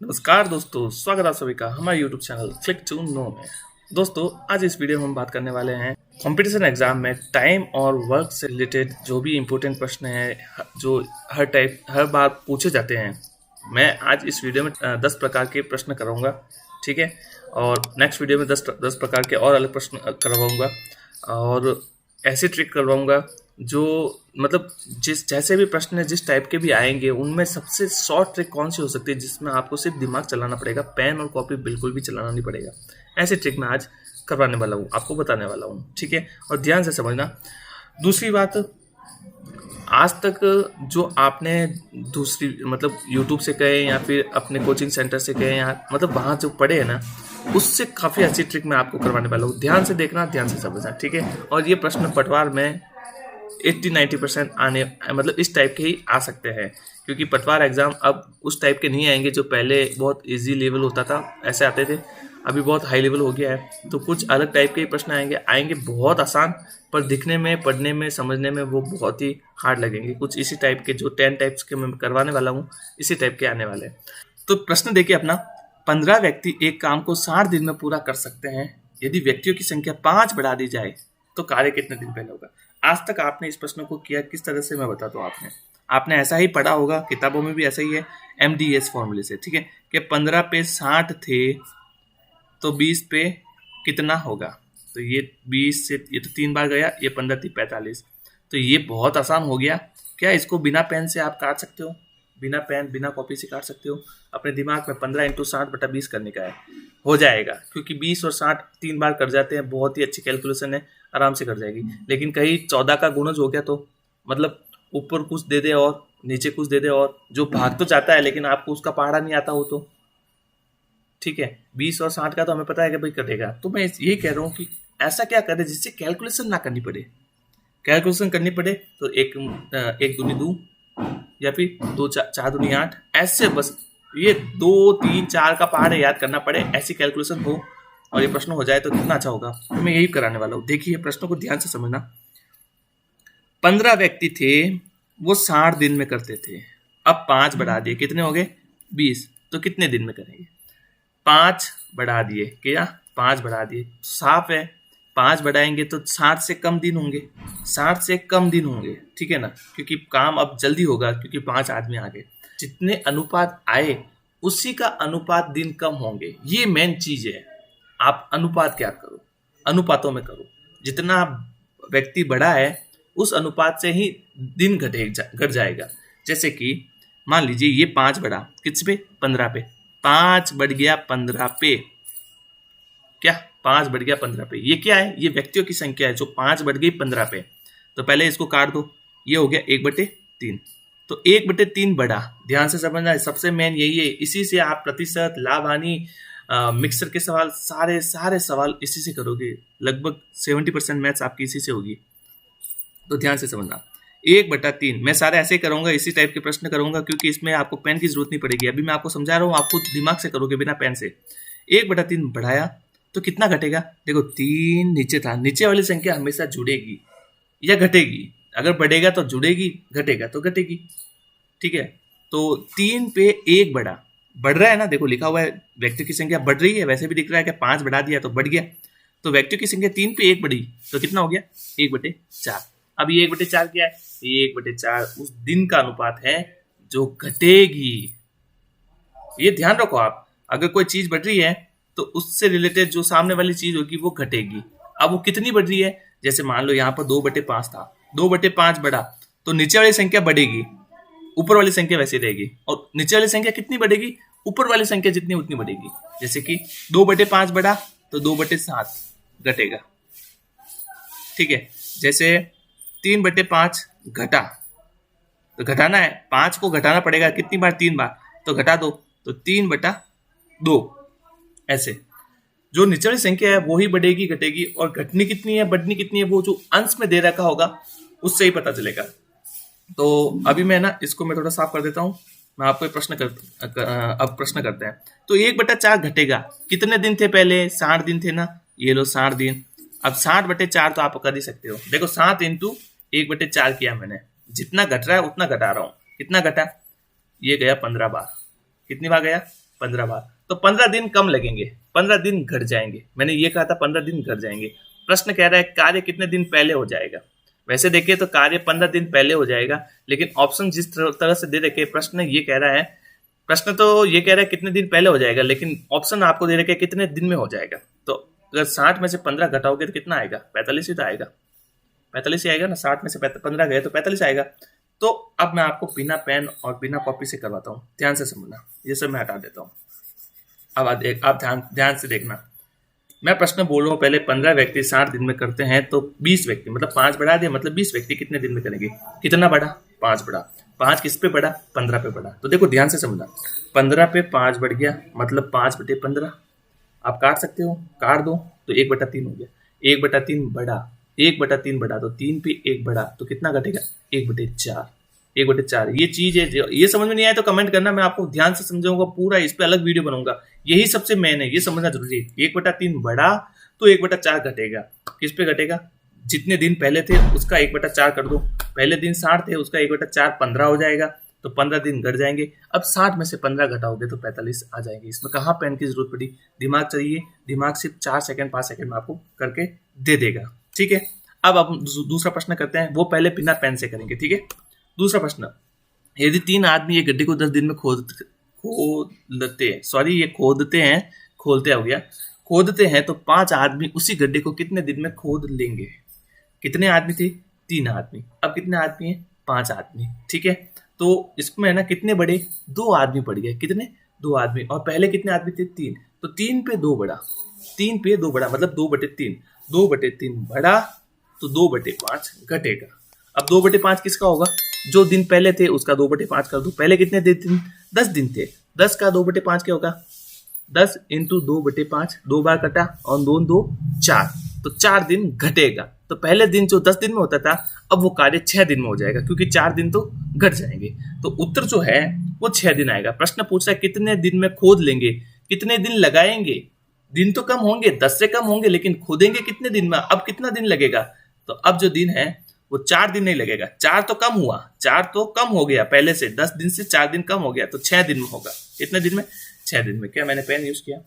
नमस्कार दोस्तों, स्वागत है आप सभी का हमारे YouTube channel click to know में। दोस्तों, आज इस वीडियो में हम बात करने वाले हैं कंपटीशन एग्जाम में टाइम और वर्क से रिलेटेड जो भी इम्पोर्टेंट प्रश्न हैं जो हर बार पूछे जाते हैं। मैं आज इस वीडियो में 10 प्रकार के प्रश्न कराऊंगा, ठीक है। और नेक्स्ट वीडियो में 10 प्रकार के और अलग प्रश्न करवाऊंगा और ऐसे ट्रिक करवाऊंगा जो मतलब जैसे भी प्रश्न है जिस टाइप के भी आएंगे उनमें सबसे शॉर्ट ट्रिक कौन सी हो सकती है जिसमें आपको सिर्फ दिमाग चलाना पड़ेगा, पेन और कॉपी बिल्कुल भी चलाना नहीं पड़ेगा। ऐसे ट्रिक मैं आज करवाने वाला हूँ, आपको बताने वाला हूँ, ठीक है। और ध्यान से समझना। दूसरी बात, आज तक जो आपने दूसरी मतलब यूट्यूब से कहे या फिर अपने कोचिंग सेंटर से कहे या मतलब वहाँ जो पढ़े हैं ना, उससे काफ़ी अच्छी ट्रिक मैं आपको करवाने वाला हूँ। ध्यान से देखना, ध्यान से समझना, ठीक है। और ये प्रश्न पटवार में 80-90% आने मतलब इस टाइप के ही आ सकते हैं, क्योंकि पटवार एग्जाम अब उस टाइप के नहीं आएंगे जो पहले बहुत इजी लेवल होता था, ऐसे आते थे। अभी बहुत हाई लेवल हो गया है, तो कुछ अलग टाइप के ही प्रश्न आएंगे बहुत आसान, पर दिखने में, पढ़ने में, समझने में वो बहुत ही हार्ड लगेंगे। कुछ इसी टाइप के जो 10 टाइप्स के मैं करवाने वाला हूँ, इसी टाइप के आने वाले हैं। तो प्रश्न देखिए अपना, 15 व्यक्ति एक काम को 60 दिन में पूरा कर सकते हैं। यदि व्यक्तियों की संख्या 5 बढ़ा दी जाए तो कार्य कितने दिन पहले होगा। आज तक आपने इस प्रश्न को किया किस तरह से, मैं बताता हूँ। आपने ऐसा ही पढ़ा होगा, किताबों में भी ऐसा ही है, MDS फॉर्मूले से, ठीक है। कि 15 पे 60 थे तो 20 पे कितना होगा। तो ये 20 से ये तो 3 बार गया, ये 15 थी 45। तो ये बहुत आसान हो गया। क्या इसको बिना पेन से आप काट सकते हो? बिना पेन बिना कॉपी से काट सकते हो। अपने दिमाग में 15 × 60/20 करने का है, हो जाएगा। क्योंकि 20 और 60 3 बार कर जाते हैं, बहुत ही अच्छी कैलकुलेशन है, आराम से कर जाएगी। लेकिन कहीं 14 का गुणज हो गया तो मतलब ऊपर कुछ दे दे और नीचे कुछ दे दे, और जो भाग तो जाता है लेकिन आपको उसका पहाड़ा नहीं आता हो तो, ठीक है। 20 और 60 का तो हमें पता है कि भाई कटेगा। तो मैं यही कह रहा हूँ कि ऐसा क्या करें जिससे कैलकुलेशन ना करनी पड़े। कैलकुलेशन करनी पड़े तो एक दूनी 2 या फिर 2 4 दूनी 8, ऐसे बस ये 2 3 4 का पहाड़ याद करना पड़े, ऐसी कैलकुलेशन हो और ये प्रश्न हो जाए तो कितना अच्छा होगा। तो मैं यही कराने वाला हूँ। देखिए प्रश्नों को ध्यान से समझना। 15 व्यक्ति थे, वो 60 दिन में करते थे। अब 5 बढ़ा दिए, कितने हो गए? 20। तो कितने दिन में करेंगे? 5 बढ़ा दिए, क्या 5 बढ़ा दिए, साफ है 5 बढ़ाएंगे तो 60 से कम दिन होंगे, 60 से कम दिन होंगे, ठीक है ना। क्योंकि काम अब जल्दी होगा, क्योंकि 5 आदमी आ गए। जितने अनुपात आए उसी का अनुपात दिन कम होंगे, ये मेन चीज है। आप अनुपात क्या करो, अनुपातों में करो। जितना व्यक्ति बढ़ा है उस अनुपात से ही दिन घट जाएगा। जैसे कि मान लीजिए ये 5 बढ़ा किस पे? 15 पे। 5 बढ़ गया 15 पे, क्या 5 बढ़ गया 15 पे। ये क्या है? ये व्यक्तियों की संख्या है जो 5 बढ़ गई 15 पे। तो पहले इसको काट दो, ये हो गया 1/3। तो 1/3 बढ़ा, ध्यान से समझना है, सबसे मेन यही है। इसी से आप प्रतिशत, लाभ, हानि, मिक्सर के सवाल, सारे सवाल इसी से करोगे। लगभग 70% मैथ्स आपकी इसी से होगी। तो ध्यान से समझना। 1/3 मैं सारे ऐसे करूंगा, इसी टाइप के प्रश्न करूंगा, क्योंकि इसमें आपको पेन की जरूरत नहीं पड़ेगी। अभी मैं आपको समझा रहा हूँ, आपको दिमाग से करोगे बिना पेन से। 1/3 बढ़ाया तो कितना घटेगा? देखो 3 नीचे था, नीचे वाली संख्या हमेशा जुड़ेगी या घटेगी। अगर बढ़ेगा तो जुड़ेगी, घटेगा तो घटेगी, ठीक है। तो 3 पे 1 बढ़ रहा है ना, देखो लिखा हुआ है व्यक्तियों की संख्या बढ़ रही है, वैसे भी दिख रहा है कि 5 बढ़ा दिया तो बढ़ गया। तो व्यक्तियों की संख्या 3 पे 1 बढ़ी तो कितना हो गया? 1/4। अब ये 1/4 क्या है? ये 1/4 उस दिन का अनुपात है जो घटेगी। ये ध्यान रखो आप, अगर कोई चीज बढ़ रही है तो उससे रिलेटेड जो सामने वाली चीज होगी वो घटेगी। अब वो कितनी बढ़ रही है? जैसे मान लो यहाँ पर 2/5 था, 2/5 बढ़ा तो नीचे वाली संख्या बढ़ेगी, ऊपर वाली संख्या वैसी रहेगी। और नीचे वाली संख्या कितनी बढ़ेगी? ऊपर वाली संख्या जितनी उतनी बढ़ेगी। जैसे कि 2/5 बढ़ा तो 2/7 घटेगा, ठीक है। जैसे 3/5 घटा तो घटाना है, 5 को घटाना पड़ेगा कितनी बार? 3 बार। तो घटा दो तो 3/2। ऐसे जो नीचे वाली संख्या है वो ही बढ़ेगी घटेगी, और घटनी कितनी है बढ़नी कितनी है वो जो अंश में दे रखा होगा उससे ही पता चलेगा। तो अभी मैं ना इसको मैं थोड़ा साफ कर देता हूँ। मैं आपको अब प्रश्न करते हैं। तो 1/4 घटेगा, कितने दिन थे पहले? 60 दिन थे ना, ये लो 60 दिन। अब 60/4 तो आप कर ही सकते हो। देखो 7 × 1/4 किया मैंने, जितना घट रहा है उतना घटा रहा हूँ। कितना घटा? ये गया 15 बार। कितनी बार गया? 15 बार, तो 15 दिन कम लगेंगे, 15 दिन घट जाएंगे। मैंने ये कहा था 15 दिन घट जाएंगे। प्रश्न कह रहा है कार्य कितने दिन पहले हो जाएगा। वैसे देखिए तो कार्य 15 दिन पहले हो जाएगा, लेकिन ऑप्शन जिस तरह से दे रखे प्रश्न ये कह रहा है, प्रश्न तो ये कह रहा है कितने दिन पहले हो जाएगा, लेकिन ऑप्शन आपको दे रखे है कितने दिन में हो जाएगा। तो अगर 60 में से 15 घटाओगे तो कितना आएगा, 45 ही तो आएगा, 45 ही आएगा ना। 60 में से 15 गए तो 45 आएगा। तो अब मैं आपको बिना पेन और बिना कॉपी से करवाता हूँ, ध्यान से समझना, ये सब मैं हटा देता हूँ। अब आप ध्यान से देखना, मैं प्रश्न बोल रहा हूँ। पहले 15 व्यक्ति 60 दिन में करते हैं तो 20 व्यक्ति, मतलब 5 बढ़ा दिया, मतलब 20 व्यक्ति कितने दिन में करेंगे। कितना बढ़ा, 5 बढ़ा। 5 किस पे बढ़ा, 15 पे बढ़ा। तो देखो ध्यान से समझना, 15 पे 5 बढ़ गया, मतलब 5/15। आप काट सकते हो, काट दो तो 1/3 हो गया। 1/3 बढ़ा, 1/3 बढ़ा तो 3 पे 1 बढ़ा तो कितना घटेगा, 1/4। 1/4 ये चीज है। ये समझ में नहीं आया तो कमेंट करना, मैं आपको ध्यान से समझाऊंगा पूरा, इस पे अलग वीडियो बनाऊंगा। यही सबसे मेन है, ये समझना जरूरी है। 1/3 बढ़ा तो 1/4 घटेगा। किस पे घटेगा, जितने दिन पहले थे उसका 1/4 कर दो। पहले दिन 60 थे, उसका 1/4 15 हो जाएगा, तो 15 दिन घट जाएंगे। अब 60 में से 15 घटाओगे तो 45 आ जाएंगे। इसमें कहाँ पेन की जरूरत पड़ी, दिमाग चाहिए। दिमाग सिर्फ 4 सेकंड 5 सेकंड में आपको करके दे देगा। ठीक है, अब हम दूसरा प्रश्न करते हैं, वो पहले बिना पेन से करेंगे। ठीक है, दूसरा प्रश्न, यदि 3 आदमी एक गड्ढे को 10 दिन में खोदते हैं तो 5 आदमी उसी गड्ढे को कितने दिन में खोद लेंगे। कितने आदमी थे, 3 आदमी। अब कितने आदमी हैं, 5 आदमी। ठीक है, तो इसमें है ना कितने बड़े, 2 आदमी पड़ गए। कितने, 2 आदमी। और पहले कितने आदमी थे, 3। तो 3 पे 2 बढ़ा, 3 पे 2 बढ़ा, मतलब 2/3। 2/3 बढ़ा तो 2/5 घटेगा। अब 2/5 किसका होगा, जो दिन पहले थे उसका 2/5 कर दो। पहले कितने दिन, 10 दिन थे, 10 का 2/5 क्या होगा, 10 इंटू 2/5, 2 बार कटा और 2 2 4, तो 4 दिन घटेगा। तो पहले दिन जो 10 दिन में होता था, अब वो कार्य 6 दिन में हो जाएगा, क्योंकि 4 दिन तो घट जाएंगे। तो उत्तर जो है वो 6 दिन आएगा। प्रश्न पूछ रहा है कितने दिन में खोद लेंगे, कितने दिन लगाएंगे। दिन तो कम होंगे, 10 से कम होंगे, लेकिन खोदेंगे कितने दिन में। अब कितना दिन लगेगा, तो अब जो दिन है वो 4 दिन नहीं लगेगा, 4 तो कम हुआ, 4 तो कम हो गया पहले से, 10 दिन से 4 दिन कम हो गया, तो 6 दिन में होगा। कितने दिन में, 6 दिन में। क्या मैंने पेन यूज किया,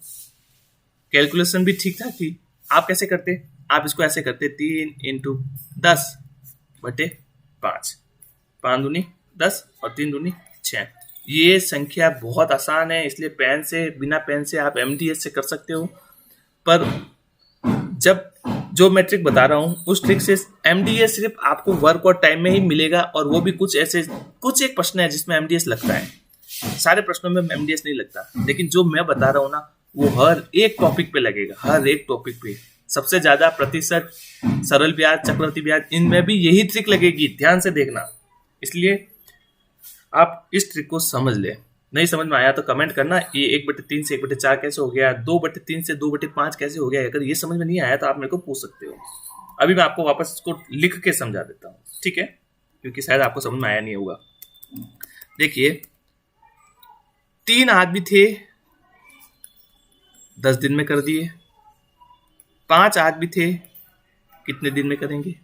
कैलकुलेशन भी ठीक ठाक थी। आप कैसे करते, आप इसको ऐसे करते, 3 इंटू 10/5, 5 दूनी 10 और 3 दूनी 6। ये संख्या बहुत आसान है, इसलिए पेन से, बिना पेन से आप MDS से कर सकते हो। पर जब जो मैं ट्रिक बता रहा हूँ उस ट्रिक से MDS सिर्फ आपको वर्क और टाइम में ही मिलेगा, और वो भी कुछ एक प्रश्न है जिसमें MDS लगता है। सारे प्रश्नों में MDS नहीं लगता, लेकिन जो मैं बता रहा हूँ ना वो हर एक टॉपिक पे लगेगा, हर एक टॉपिक पे। सबसे ज्यादा प्रतिशत, सरल ब्याज, चक्रवृद्धि ब्याज, इनमें भी यही ट्रिक लगेगी, ध्यान से देखना। इसलिए आप इस ट्रिक को समझ ले। नहीं समझ में आया तो कमेंट करना, ये 1/3 से 1/4 कैसे हो गया, 2/3 से 2/5 कैसे हो गया। अगर ये समझ में नहीं आया तो आप मेरे को पूछ सकते हो। अभी मैं आपको वापस इसको लिख के समझा देता हूँ, ठीक है, क्योंकि शायद आपको समझ में आया नहीं होगा। देखिए, 3 आदमी थे, 10 दिन में कर दिए। 5 आदमी थे, कितने दिन में करेंगे।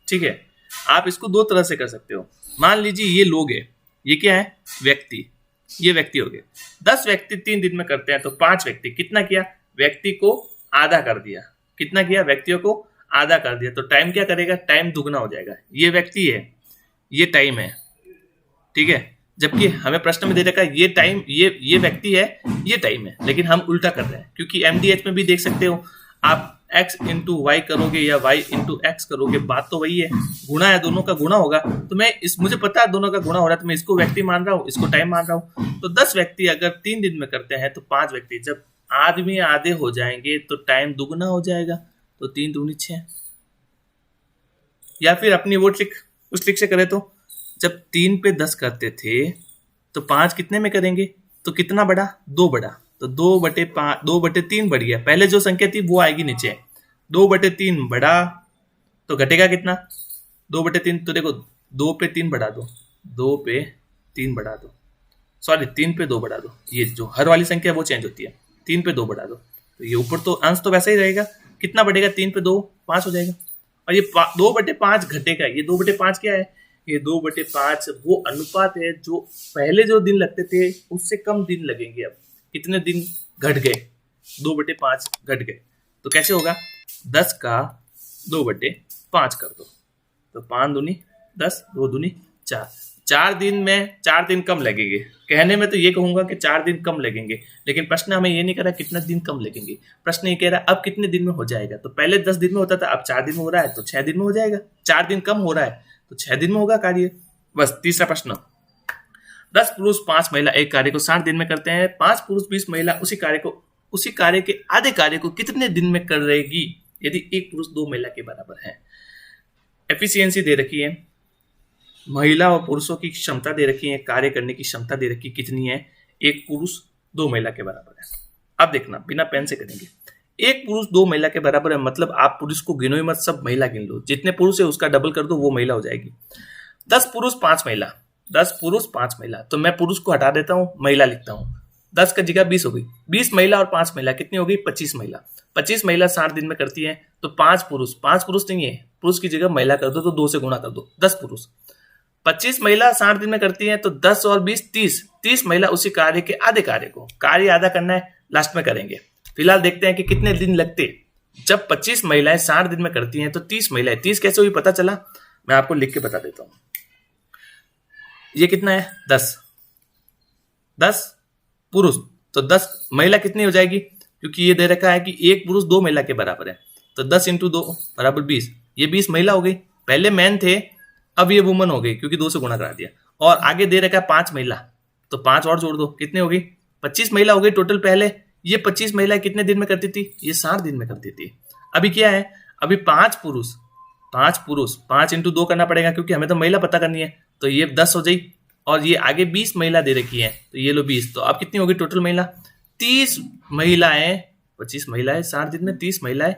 ठीक है, आप इसको 2 तरह से कर सकते हो। मान लीजिए ये लोग है, ये क्या है, व्यक्ति, ये व्यक्ति हो गए। 10 व्यक्ति 3 दिन में करते हैं, तो 5 व्यक्ति कितना किया, व्यक्ति को आधा कर दिया। कितना किया, व्यक्तियों को आधा कर दिया, तो टाइम क्या करेगा, टाइम दुगना हो जाएगा। ये व्यक्ति है, ये टाइम है, ठीक है। जबकि हमें प्रश्न में दे रखा है ये टाइम, ये व्यक्ति है, ये टाइम है, लेकिन हम उल्टा कर रहे हैं। क्योंकि MDH में भी देख सकते हो आप, x इंटू वाई करोगे या y इंटू एक्स करोगे, बात तो वही है, गुणा है, दोनों का गुणा होगा। तो मैं मुझे पता है दोनों का गुणा हो रहा है, तो मैं इसको व्यक्ति मान रहा हूँ, इसको टाइम मान रहा हूँ। तो 10 व्यक्ति अगर 3 दिन में करते हैं तो 5 व्यक्ति, जब आदमी आधे हो जाएंगे तो टाइम दुगना हो जाएगा, तो 3 दूनी 6। या फिर अपनी वो ट्रिक, उस ट्रिक से करें तो जब 3 पे 10 करते थे तो 5 कितने में करेंगे, तो कितना बढ़ा, 2 बढ़ा, तो 2/3 बढ़ गया। पहले जो संख्या थी वो आएगी नीचे, 2/3 बढ़ा तो घटेगा कितना, 2/3। तो देखो 2 पे 3 बढ़ा दो, 2 पे 3 बढ़ा दो, सॉरी 3 पे 2 बढ़ा दो। ये जो हर वाली संख्या वो चेंज होती है, 3 पे 2 बढ़ा दो, तो ये ऊपर तो अंश तो वैसा ही रहेगा। कितना बढ़ेगा, 3 पे 2 5 हो जाएगा। और ये 2/5 घटेगा। ये 2/5 क्या है, ये 2/5 वो अनुपात है जो पहले जो दिन लगते थे उससे कम दिन लगेंगे। अब कितने दिन घट गए? 2/5 घट गए। तो कैसे होगा? 10 का 2/5 कर दो तो 5 दूनी 10, 2 दूनी 4। 4 दिन कम लगेंगे। कहने में तो ये कहूंगा कि 4 दिन कम लगेंगे, लेकिन प्रश्न हमें ये नहीं कह रहा कितना दिन कम लगेंगे। प्रश्न ये कह रहा अब कितने दिन में हो जाएगा। तो पहले 10 दिन में होता था, अब 4 दिन में हो रहा है तो 6 दिन में हो जाएगा। 4 दिन कम हो रहा है तो 6 दिन में होगा कार्य। बस। तीसरा प्रश्न, 10 पुरुष 5 महिला एक कार्य को 60 दिन में करते हैं। 5 पुरुष 20 महिला उसी कार्य के आधे कार्य को कितने दिन में कर रहेगी यदि एक पुरुष 2 महिला के बराबर है। एफिशिएंसी दे रखी है, महिला और पुरुषों की क्षमता दे रखी है, कार्य करने की क्षमता दे रखी कितनी है, एक पुरुष 2 महिला के बराबर है। अब देखना, बिना पेन से करेंगे। एक पुरुष 2 महिला के बराबर है, मतलब आप पुरुष को गिनो ही मत, सब महिला गिन लो। जितने पुरुष है उसका डबल कर दो, वो महिला हो जाएगी। 10 पुरुष 5 महिला, 10 पुरुष 5 महिला, तो मैं पुरुष को हटा देता हूं, महिला लिखता हूं। 10 का जगह 20 हो गई। 20 महिला और 5 महिला कितनी हो गई? 25 महिला। 25 महिला 60 दिन में करती है, तो 5 पुरुष नहीं है, पुरुष की जगह महिला कर दो तो 2 से गुणा कर दो, 10 पुरुष। 25 महिला 60 दिन में करती है, तो 10 और 20 30 महिला उसी कार्य के आधे कार्य को, कार्य आधा करना है, लास्ट में करेंगे। फिलहाल देखते हैं कि कितने दिन लगते। जब 25 महिलाएं 60 दिन में करती हैं तो 30 महिलाएं, 30 कैसे हुई पता चला? मैं आपको लिख के बता देता हूं। ये कितना है? 10 पुरुष, तो 10 महिला कितनी हो जाएगी? क्योंकि ये दे रखा है कि एक पुरुष 2 महिला के बराबर है, तो 10 × 2 बराबर 20। ये 20 महिला हो गई। पहले मैन थे, अब ये वुमन हो गई क्योंकि 2 से गुणा करा दिया। और आगे दे रखा है 5 महिला, तो 5 और जोड़ दो, कितने हो गई? 25 महिला हो गई टोटल। पहले ये 25 महिला कितने दिन में करती थी? ये 60 दिन में करती थी। अभी क्या है? अभी 5 पुरुष 5 × 2 करना पड़ेगा क्योंकि हमें तो महिला पता करनी है, तो ये 10 हो जाई। और ये आगे 20 महिला दे रखी है, तो ये लो 20। तो अब कितनी होगी टोटल महिला? 30 महिलाएं। 25 महिलाएं 60 दिन में, 30 महिलाएं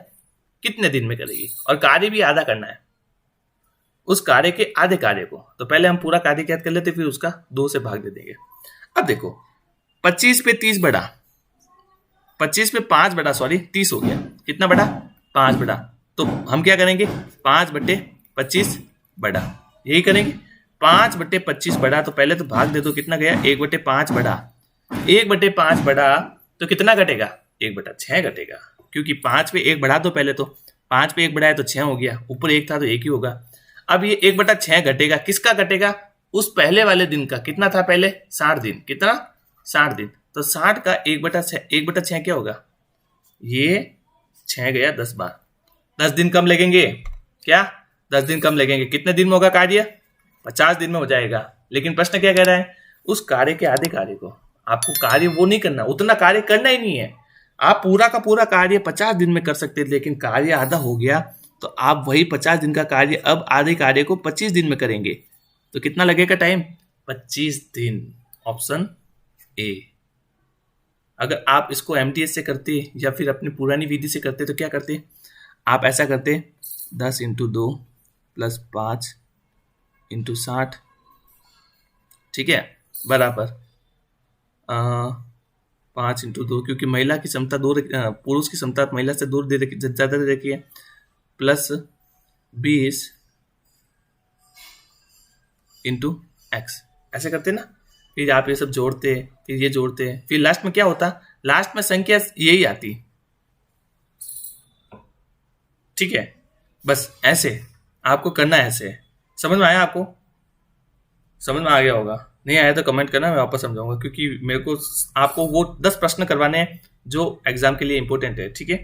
कितने दिन में करेगी? और कार्य भी आधा करना है, उस कार्य के आधे कार्य को। तो पहले हम पूरा कार्य याद कर लेते, फिर उसका 2 से भाग दे देंगे। अब देखो, 25 पे 30 बढ़ा, 25 पे 5 बढ़ा, सॉरी 30 हो गया। कितना बढ़ा? 5 बढ़ा। तो हम क्या करेंगे? 5/25 बढ़ा, यही करेंगे। 5/25 बढ़ा, तो पहले तो भाग दे दो, कितना गया? 1/5 बढ़ा। 1/5 बढ़ा तो कितना घटेगा? 1/6 घटेगा, क्योंकि 5 पे 1 बढ़ा दो पहले। तो 5 पे 1 बढ़ाया तो 6 हो गया, ऊपर 1 था तो 1 ही होगा। अब ये 1/6 घटेगा, किसका घटेगा? उस पहले वाले दिन का। कितना था पहले? 60 दिन। कितना? 60 दिन। तो 60 का 1/6 क्या होगा? ये 6 गया 10 बार, 10 दिन कम लगेंगे। क्या? 10 दिन कम लगेंगे। कितने दिन में होगा कार्य? 50 दिन में हो जाएगा। लेकिन प्रश्न क्या कह रहा है? उस कार्य के आधे कार्य को। आपको कार्य वो नहीं करना, उतना कार्य करना ही नहीं है। आप पूरा का पूरा कार्य 50 दिन में कर सकते थे, लेकिन कार्य आधा हो गया तो आप वही 50 दिन का कार्य अब आधे कार्य को 25 दिन में करेंगे। तो कितना लगेगा टाइम? 25 दिन। Option A. अगर आप इसको एमटीएस से करते या फिर अपनी पुरानी विधि से करते तो क्या करते? आप ऐसा करते, 10 × 2 + 5 × 60, ठीक है, बराबर 5 × 2, क्योंकि महिला की क्षमता 2, पुरुष की क्षमता महिला से दूर ज़्यादा दे रखी है, प्लस 20 × x। ऐसे करते ना। फिर आप ये सब जोड़ते, फिर ये जोड़ते, फिर लास्ट में क्या होता? लास्ट में संख्या यही आती, ठीक है। बस ऐसे आपको करना है। ऐसे समझ में आया? आपको समझ में आ गया होगा। नहीं आया तो कमेंट करना, मैं वापस समझाऊंगा, क्योंकि मेरे को आपको वो 10 प्रश्न करवाने हैं जो एग्जाम के लिए इंपॉर्टेंट है, ठीक है।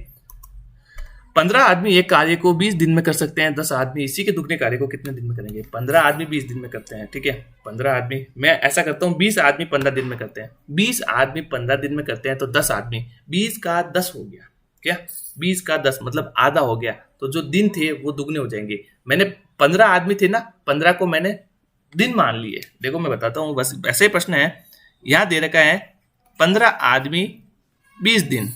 15 आदमी एक कार्य को 20 दिन में कर सकते हैं, 10 आदमी इसी के दुगने कार्य को कितने दिन में करेंगे? 15 आदमी 20 दिन में करते हैं, ठीक है। 15 आदमी, मैं ऐसा करता हूँ, 20 आदमी 15 दिन में करते हैं। 20 आदमी 15 दिन में करते हैं, तो 10 आदमी, 20 का 10 हो गया। क्या? 20 का 10 मतलब आधा हो गया, तो जो दिन थे वो दुगने हो जाएंगे। मैंने 15 आदमी थे ना, 15 को मैंने दिन मान लिए। देखो मैं बताता हूँ, बस ऐसे ही प्रश्न है। यहाँ दे रखा है 15 आदमी 20 दिन,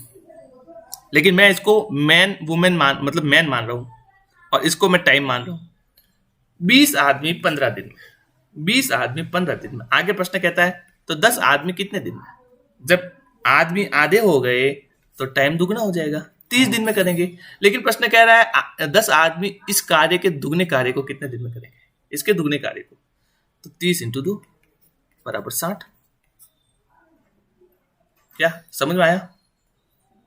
लेकिन मैं इसको मैन वुमेन मतलब मैन मान रहा हूँ, और इसको मैं टाइम मान रहा हूँ। 20 आदमी 15 दिन में, 20 आदमी 15 दिन में। आगे प्रश्न कहता है तो 10 आदमी कितने दिन में? जब आदमी आधे हो गए तो टाइम दुगना हो जाएगा, 30 दिन में करेंगे। लेकिन प्रश्न कह रहा है 10 आदमी इस कार्य के दुगने कार्य को कितने दिन में करेंगे? इसके दुगने कार्य को। तो 30 × 2 बराबर 60। क्या समझ में आया?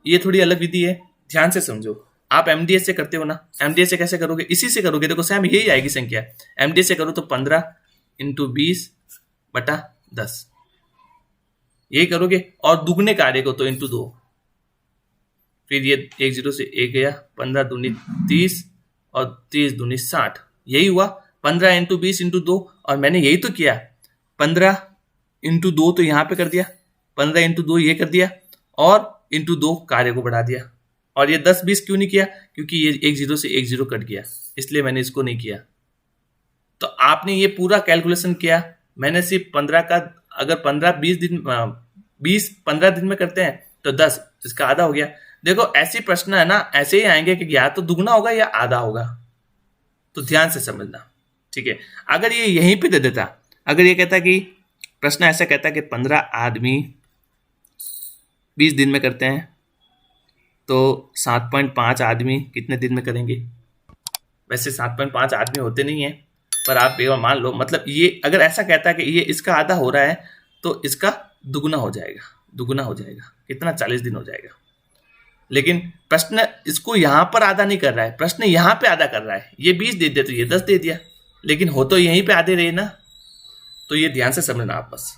ये थोड़ी अलग विधि है, ध्यान से समझो। आप एमडीएस से करते हो ना, एमडीएस से कैसे करोगे? इसी से करोगे। देखो सेम यही आएगी संख्या। एमडीएस से करो तो 15 × 20/10 यही करोगे, और दुगने कार्य को तो × 2। फिर ये 1 0 से 1 गया, 15 दूनी 30 और 30 दूनी 60, यही हुआ। 15 × 20 × 2, और मैंने यही तो किया। 15 × 2 तो यहाँ पे कर दिया, 15 × 2 ये कर दिया, और × 2 कार्य को बढ़ा दिया। और ये 10 20 क्यों नहीं किया? क्योंकि ये 1 0 से 1 0 कट गया, इसलिए मैंने इसको नहीं किया। तो आपने ये पूरा कैलकुलेशन किया। मैंने सिर्फ 15 का, अगर 15 दिन में करते हैं तो 10, इसका आधा हो गया। देखो ऐसी प्रश्न है ना, ऐसे ही आएंगे कि या तो दुगना होगा या आधा होगा। तो ध्यान से समझना, ठीक है। अगर ये यहीं पे दे देता, अगर ये कहता कि प्रश्न ऐसा कहता कि 15 आदमी 20 दिन में करते हैं, तो 7.5 आदमी कितने दिन में करेंगे? वैसे 7.5 आदमी होते नहीं है, पर आप एक बार मान लो, मतलब ये अगर ऐसा कहता कि ये इसका आधा हो रहा है तो इसका दुगना हो जाएगा। दुगना हो जाएगा कितना? 40 दिन हो जाएगा। लेकिन प्रश्न इसको यहां पर आधा नहीं कर रहा है, प्रश्न यहां पे आधा कर रहा है। ये 20 दे दिया तो ये 10 दे दिया, लेकिन हो तो यहीं पे आधे रहे ना। तो ये ध्यान से समझना आप बस।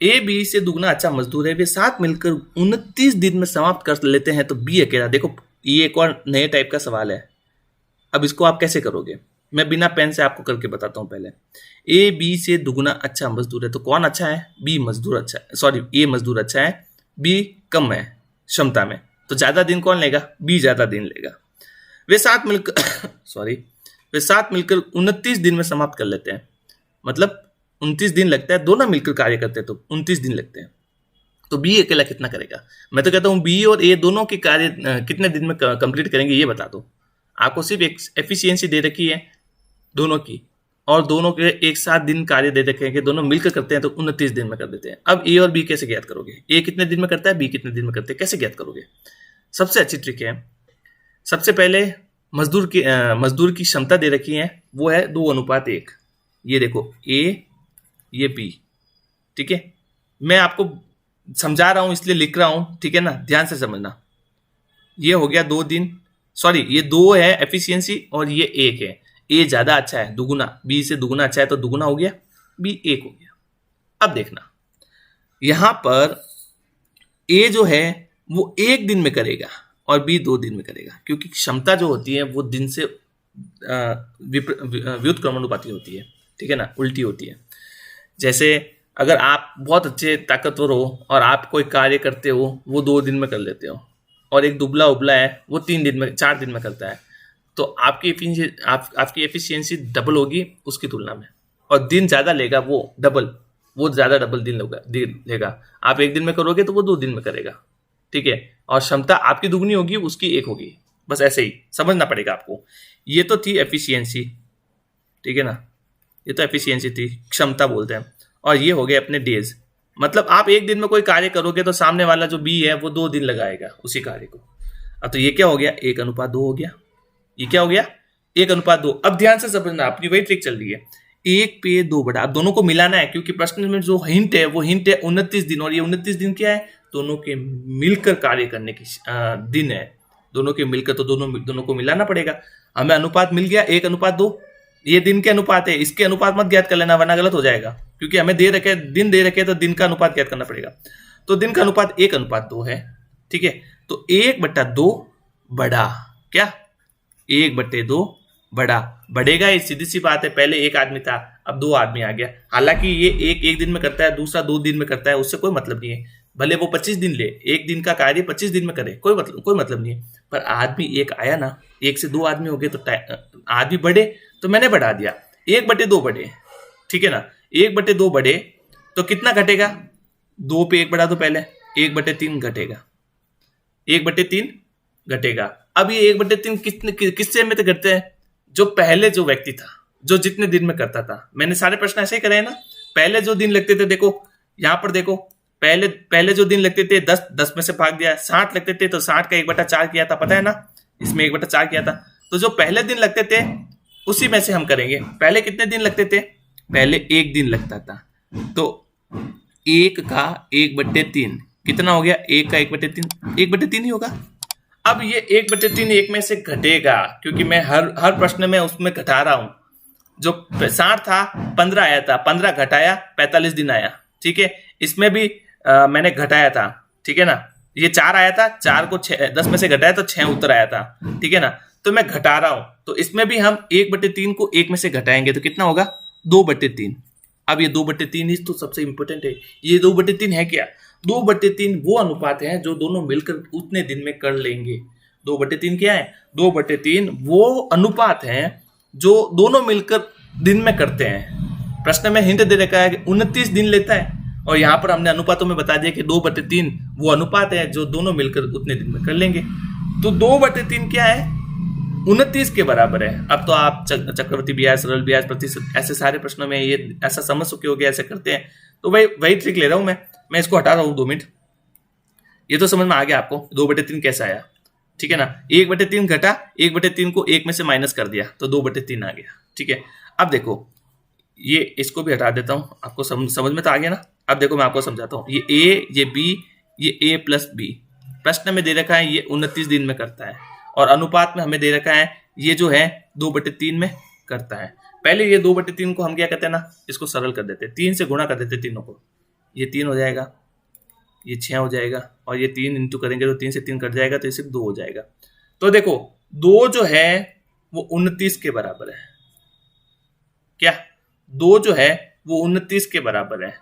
ए बी से दुगना अच्छा मजदूर है, वे साथ मिलकर 29 दिन में समाप्त कर लेते हैं, तो बी अकेला। देखो ये एक और नए टाइप का सवाल है। अब इसको आप कैसे करोगे? मैं बिना पेन से आपको करके बताता हूं। पहले ए बी से दुगना अच्छा मजदूर है, तो कौन अच्छा है? बी मजदूर अच्छा है, सॉरी ए मजदूर अच्छा है, बी कम है क्षमता में, तो ज्यादा दिन कौन लेगा? बी ज्यादा दिन लेगा। वे साथ मिलकर वे साथ मिलकर 29 दिन में समाप्त कर लेते हैं, मतलब 29 दिन लगता है। दोनों मिलकर कार्य करते हैं तो 29 दिन लगते हैं। तो बी अकेला कितना करेगा? मैं तो कहता हूं बी और ए दोनों के कार्य कितने दिन में कंप्लीट करेंगे ये बता दो। आपको सिर्फ एक एफिशिएंसी दे रखी है दोनों की, और दोनों के एक साथ दिन कार्य दे रखे हैं कि दोनों मिलकर करते हैं, तो 29 दिन में कर देते हैं। अब ए और बी कैसे ज्ञात करोगे? ए कितने दिन में करता है, बी कितने दिन में करते हैं, कैसे ज्ञात करोगे? सबसे अच्छी ट्रिक है, सबसे पहले मजदूर की क्षमता दे रखी है, वो है 2:1। ये देखो ए, ये बी, ठीक है। मैं आपको समझा रहा हूं इसलिए लिख रहा हूं, ठीक है ना, ध्यान से समझना। ये हो गया 2 दिन, सॉरी ये 2 है एफिशिएंसी, और ये 1 है। ए ज्यादा अच्छा है, दुगुना, बी से दुगुना अच्छा है, तो दुगुना हो गया, बी 1 हो गया। अब देखना यहां पर ए जो है वो 1 दिन में करेगा और बी 2 दिन में करेगा, क्योंकि क्षमता जो होती है वो दिन से व्युत्क्रमानुपाती होती है, ठीक है ना, उल्टी होती है। जैसे अगर आप बहुत अच्छे ताकतवर हो और आप कोई कार्य करते हो, वो 2 दिन में कर लेते हो, और एक दुबला उबला है वो 3 दिन में 4 दिन में करता है, तो आपकी एफिशिएंसी डबल होगी उसकी तुलना में, और दिन ज्यादा लेगा वो ज्यादा डबल दिन लेगा। आप 1 दिन में करोगे तो वो 2 दिन में करेगा, ठीक है, और क्षमता आपकी दुगनी होगी उसकी 1 होगी। बस ऐसे ही समझना पड़ेगा आपको। ये तो थी एफिशिएंसी, ठीक है ना, ये तो एफिशिएंसी थी, क्षमता बोलते हैं। और ये हो गए अपने डेज, मतलब आप 1 दिन में कोई कार्य करोगे तो सामने वाला जो बी है वो 2 दिन लगाएगा उसी कार्य को। अब तो ये क्या हो गया? 1:2 हो गया। ये क्या हो गया? 1:2। अब ध्यान से समझना, अपनी वही ट्रिक चल रही है, 1 पे 2 बढ़ा। अब दोनों को मिलाना है, क्योंकि प्रश्न में जो हिंट है वो हिंट है 29 दिन, और ये 29 दिन क्या है? दोनों के मिलकर कार्य करने की दिन है, दोनों के मिलकर, तो दोनों को मिलाना पड़ेगा। हमें अनुपात मिल गया 1:2। ये दिन के अनुपात है, इसके अनुपात मत ज्ञात कर लेना वरना गलत हो जाएगा, क्योंकि हमें दिन दे रखे तो दिन का अनुपात ज्ञात करना पड़ेगा। तो दिन का अनुपात 1:2 है, ठीक है। तो 1/2 बढ़ा, क्या 1/2 बढ़ेगा। ये सीधी सी बात है, पहले 1 आदमी था अब 2 आदमी आ गया। हालांकि ये एक दिन में करता है, दूसरा 2 दिन में करता है, उससे कोई मतलब नहीं है। भले वो 25 दिन ले, 1 दिन का कार्य 25 दिन में करे, कोई मतलब नहीं है। पर आदमी 1 आया ना, 1 से 2 आदमी हो गए तो आदमी बढ़े, तो मैंने बढ़ा दिया, 1/2 बढ़े, ठीक है ना। 1/2 बढ़े तो कितना घटेगा? 2 पे 1 बढ़ा दो, पहले 1/3 घटेगा, 1/3 घटेगा। अब ये 1/3 किससे में करते हैं? जो पहले जो व्यक्ति था, जो जितने दिन में करता था। मैंने सारे प्रश्न ऐसे ही करे हैं ना। पहले जो दिन लगते थे, देखो यहां पर देखो, पहले जो दिन लगते थे 10 में से भाग दिया, 60 लगते थे तो 60 का 1/4 किया था, पता है ना, इसमें 1/4 किया था। तो जो पहले दिन लगते थे उसी में से हम करेंगे। पहले कितने दिन लगते थे? पहले 1 दिन लगता था। तो 1 का 1/3 कितना हो गया? 1 का 1/3 1/3 ही होगा। अब ये 1/3 1 में से घटेगा, क्योंकि मैं हर प्रश्न में उसमें घटा रहा हूं। जो 60 था 15 आया था, 15 घटाया 45 दिन आया। ठीक है, इसमें भी मैंने घटाया था। ठीक है ना, ये 4 आया था, 4 को 10 में से घटाया तो 6 उत्तर आया था। ठीक है ना, तो मैं घटा रहा हूं, तो इसमें भी हम 1/3 को 1 में से घटाएंगे तो कितना होगा? 2/3। अब ये 2/3 ही तो सबसे इंपॉर्टेंट है। ये 2/3 है क्या? 2/3 वो अनुपात है जो दोनों मिलकर उतने दिन में कर लेंगे। 2/3 क्या है? 2/3 वो अनुपात है जो दोनों मिलकर दिन में करते हैं। प्रश्न में हिंट दे रखा है कि 29 दिन लेता है, और यहां पर हमने अनुपातों में बता दिया कि 2/3 वो अनुपात है जो दोनों मिलकर उतने दिन में कर लेंगे। तो 2/3 क्या है? 29 के बराबर है। अब तो आप चक्रवृद्धि ब्याज, सरल ब्याज, प्रतिशत, ऐसे सारे प्रश्नों में ये ऐसा समझ चुके हो गया, ऐसे करते हैं। तो वही ट्रिक ले रहा हूं मैं इसको हटा रहा हूं 2 मिनट। ये तो समझ में आ गया आपको 2/3 कैसा आया। ठीक है ना, 1/3 घटा, 1/3 को 1 में से माइनस कर दिया तो 2/3 आ गया। ठीक है, अब देखो ये इसको भी हटा देता हूं, आपको समझ में तो आ गया ना। अब देखो मैं आपको समझाता हूं। ये ए, ये बी, ये ए प्लस बी प्रश्न में दे रखा है, ये 29 दिन में करता है, और अनुपात में हमें दे रखा है ये जो है 2/3 में करता है। पहले ये 2/3 को हम क्या करते हैं ना, इसको सरल कर देते हैं, 3 से गुणा कर देते हैं तीनों को। ये 3 हो जाएगा, ये 6 हो जाएगा, और ये 3 इंटू करेंगे तो 3 से 3 कट जाएगा, तो ये सिर्फ 2 हो जाएगा। तो देखो 2 जो है वो 29 के बराबर है। क्या 2 जो है वो 29 के बराबर है,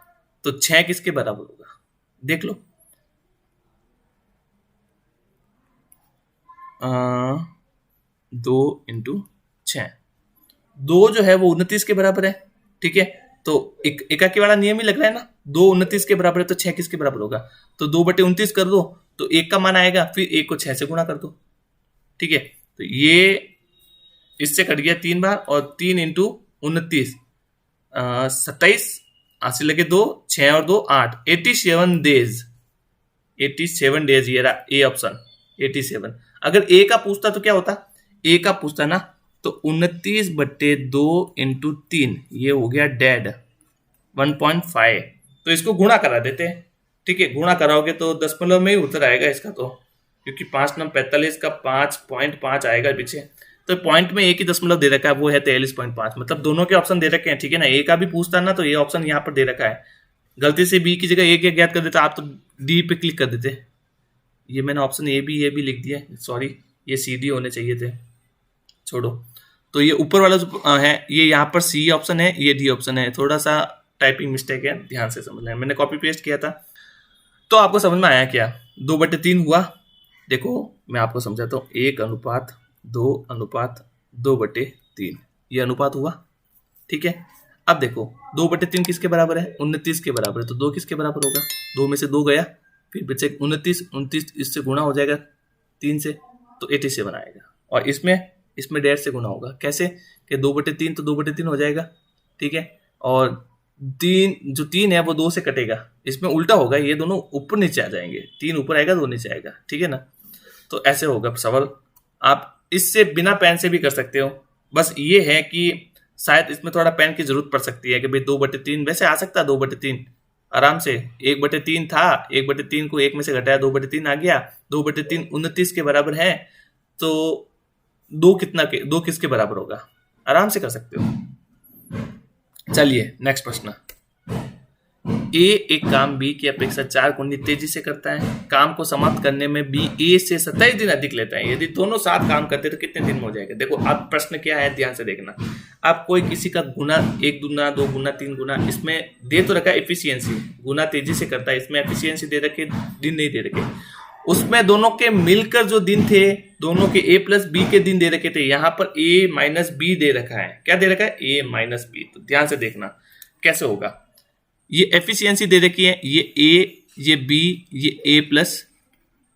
तो 6 किसके बराबर होगा? देख लो, 2 इंटू 6, 2 जो है वो 29 के बराबर है। ठीक है, तो एकाकी वाला नियम ही लग रहा है ना, 2 29 के बराबर है तो 6 किसके बराबर होगा? तो 2/29 कर दो तो 1 का मान आएगा, फिर 1 को 6 से गुणा कर दो। ठीक है, तो ये इससे कट गया 3 बार, और 3 इंटू 29 27, 80 लगे 2, 6 और 2 8, 87 डेज। 87 डेज ये रहा ए ऑप्शन, 87। अगर ए का पूछता तो क्या होता? ए का पूछता ना तो 29/2 इंटू 3, ये हो गया डेड 1.5। तो इसको गुणा करा देते हैं। ठीक है, गुणा कराओगे तो दशमलव में ही उत्तर आएगा इसका, तो क्योंकि 5 नम 45 का 5.5 आएगा पीछे, तो पॉइंट में एक ही दशमलव दे रखा है, वो है 43.5। मतलब दोनों के ऑप्शन दे रखे हैं। ठीक है ना, ए का भी पूछता ना तो ये ऑप्शन यहाँ पर दे रखा है। गलती से बी की जगह ए ज्ञात कर देता आप, तो डी पे क्लिक कर देते। ये मैंने ऑप्शन ए भी लिख दिया, सॉरी, ये सी डी होने चाहिए थे, छोड़ो। तो ये ऊपर वाला जो है ये यहाँ पर सी ऑप्शन है, ये डी ऑप्शन है। थोड़ा सा टाइपिंग मिस्टेक है, ध्यान से समझना है, मैंने कॉपी पेस्ट किया था। तो आपको समझ में आया क्या? 2/3 हुआ। देखो मैं आपको समझाता हूँ, 1:2:2/3 ये अनुपात हुआ। ठीक है, अब देखो 2/3 किसके बराबर है? 29 के बराबर है, तो 2 किसके बराबर होगा? 2 में से 2 गया, फिर बचे 29 इससे गुणा हो जाएगा 3 से, तो 87 आएगा। और इसमें 1.5 से गुणा होगा। कैसे? कि 2/3 तो 2/3 हो जाएगा। ठीक है, और 3 है वो 2 से कटेगा, इसमें उल्टा होगा, ये दोनों ऊपर नीचे आ जाएंगे, 3 ऊपर आएगा 2 नीचे आएगा। ठीक है ना, तो ऐसे होगा सवाल। आप इससे बिना पेन से भी कर सकते हो, बस ये है कि शायद इसमें थोड़ा पेन की जरूरत पड़ सकती है कि भाई 2/3 वैसे आ सकता है, 2/3 आराम से। 1/3 था, 1/3 को 1 में से घटाया 2/3 आ गया। 2/3 29 के बराबर है, तो 2 किसके बराबर होगा? आराम से कर सकते हो। चलिए नेक्स्ट प्रश्न। ए एक काम बी की अपेक्षा 4 गुनी तेजी से करता है। काम को समाप्त करने में बी ए से 27 दिन अधिक लेता है। यदि दोनों साथ काम करते तो कितने दिन में हो जाएगा? देखो अब प्रश्न क्या है, ध्यान से देखना। आप कोई किसी का गुना 1 गुना 2 गुना 3 गुना, इसमें दे तो रखा है एफिशिएंसी, गुना तेजी से करता है, इसमें एफिशिएंसी दे रखे, दिन नहीं दे रखे। उसमें दोनों के मिलकर जो दिन थे, दोनों के ए प्लस बी के दिन दे रखे थे, यहाँ पर ए माइनस बी दे रखा है। क्या दे रखा है? ए माइनस बी। तो ध्यान से देखना कैसे होगा। ये एफिशिएंसी दे रखी है, ये ए, ये बी, ये ए प्लस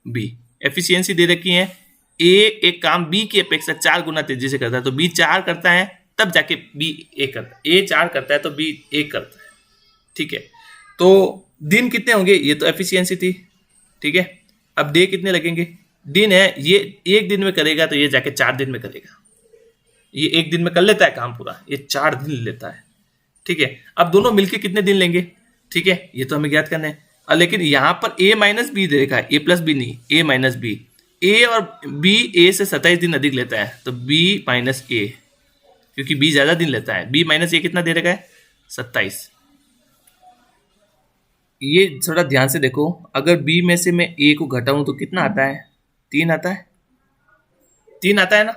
बी एफिशिएंसी दे रखी है। ए एक काम बी की अपेक्षा 4 गुना तेजी से करता है, तो बी 4 करता है तब जाके बी ए करता है। ए 4 करता है तो बी 1 करता है। ठीक है, तो दिन कितने होंगे? ये तो एफिशिएंसी थी। ठीक है, अब डे कितने लगेंगे? दिन है, ये 1 दिन में करेगा तो ये जाके 4 दिन में करेगा। ये एक दिन में कर लेता है काम पूरा, ये 4 दिन लेता है। ठीक है, अब दोनों मिलके कितने दिन लेंगे? ठीक है, ये तो हमें ज्ञात करना है। लेकिन यहाँ पर a माइनस बी दे रखा है, a प्लस बी नहीं, a माइनस बी। a और b a से 27 दिन अधिक लेता है, तो b माइनस a, क्योंकि b ज्यादा दिन लेता है। b माइनस a कितना दे रखा है? 27। ये थोड़ा ध्यान से देखो, अगर b में से मैं a को घटाऊं तो कितना आता है? 3 आता है, 3 आता है ना।